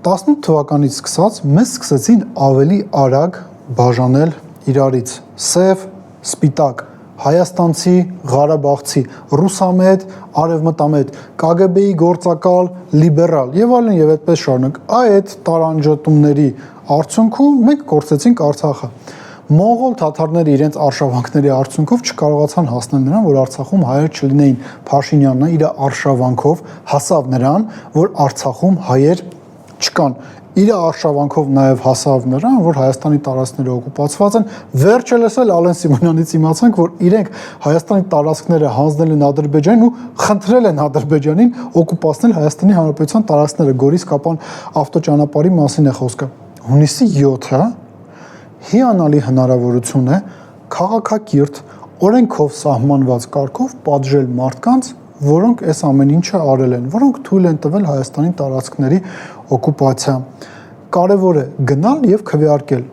18 թվականից սկսած մեզ սկսեցին ավելի արագ բաժանել իրարից սև, սպիտակ, հայաստանցի, ղարաբաղցի, ռուսամետ, արևմտամետ, KGB-ի գործակալ, լիբերալ եւ այլն եւ այդպես շարունակ։ Այդ տարանջատումների արդյունքում մենք կորցրեցինք Արցախը։ Մոնղոլ թաթարները իրենց արշավանքների արդյունքով չկարողացան հասնել նրան, որ Արցախում հայեր չլինեին։ Փաշինյանն իր արշավանքով հասավ նրան, որ Արցախում հայեր չկան։ Իր արշավանքով նաև հասավ նրան, որ Հայաստանի տարածքները օկուպացված են։ Վերջը լսել Ալեն Սիմոնյանից իմացանք, որ իրենք Հայաստանի տարածքները հանձնել են Ադրբեջանին ու խնդրել են Ադրբեջանին օկուպացնել Հայաստանի Հանրապետության տարածքները։ Գորիս-Կապան ավտոճանապարհի մասին է խոսքը։ Հունիսի 7-ը հիանալի հնարավորություն է քաղաքակիրթ օրենքով սահմանված կարգով պատժել մարդկանց, որոնք այս ամեն ինչը արել են, որոնք թույլ են տվել Հայաստանի տարածքների օկուպացիա։ Կարևոր է գնալ եւ քվեարկել։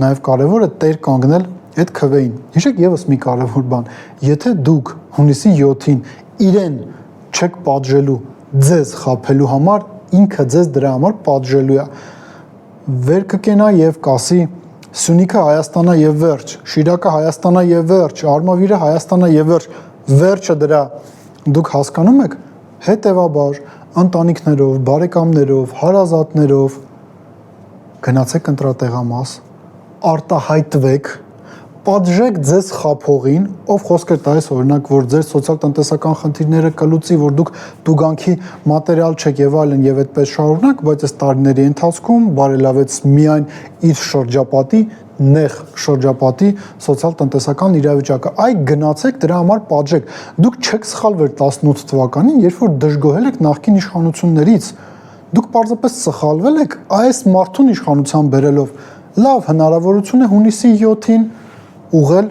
Նաեւ կարևոր է տեր կանգնել այդ քվեին։ Հիշեք եւս մի կարևոր բան, եթե դուք հունիսի 7-ին իրեն չեք պատժելու ձեզ խաբելու համար, ինքը ձեզ դրա համար պատժելու է։ Վեր կկենա եւ կասի Սյունիքը Հայաստանա եւ վերջ, Շիրակը Հայաստանա եւ վերջ, Արմավիրը Հայաստանա եւ վերջ, վերջը դրա դուք հասկանում եք, հետևաբար ընտանիքներով, բարեկամներով, հարազատներով գնացեք ընտրատեղամաս, արտահայտվեք, պատժեք ձեզ խափողին, ով խոսք է տալիս օրինակ, որ ձեր սոցիալ-տնտեսական խնդիրները կլուծի, որ դուք տուգանքի մատերիալ չեք եւ այլն եւ այդպես շարունակ, բայց այս տարիների ընթացքում բարելավեց միայն իր շրջապատի, նեղ շրջապատի սոցիալ-տնտեսական իրավիճակը։ Այ գնացեք դրա համար պատժեք։ Դուք չեք սխալվել 18 թվականին, երբ որ դժգոհել եք նախկին իշխանություններից։ Դուք պարզապես սխալվել եք այս մարդուն իշխանության բերելով։ Լավ հնարավորություն է հունիսի 7-ին ուղղել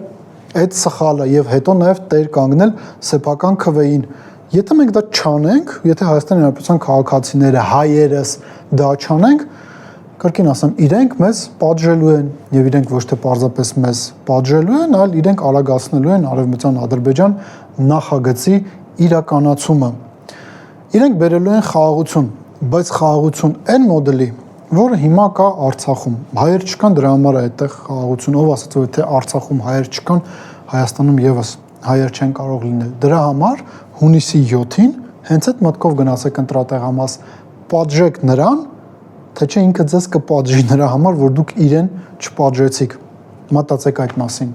այդ սխալը եւ հետո նաեւ տեր կանգնել սեփական քվեին։ Եթե մենք դա չանենք, եթե Հայաստանի Հանրապետության քաղաքացիները, հայերս դա չանենք, կրկին ասեմ, իրենք մեզ պատժելու են եւ իրենք ոչ թե պարզապես մեզ պատժելու են, այլ իրենք արագացնելու են Արևմտյան Ադրբեջան նախագծի իրականացումը։ Իրենք բերելու են խաղաղություն, բայց խաղաղություն այն մոդելի, որը հիմա կա Արցախում։ Հայեր չկան, դրա համար է այդտեղ խաղաղություն։ Ով ասաց, որ եթե Արցախում հայեր չկան, Հայաստանում եւս հայեր չեն կարող լինել։ Դրա համար հունիսի 7-ին հենց այդ մտքով գնացեք ընտրատեղամաս, պատժեք նրան, թե չէ ինքը ձեզ կպատժի նրա համար, որ դուք իրեն չպատժեցիք։ Մտածեք այդ մասին։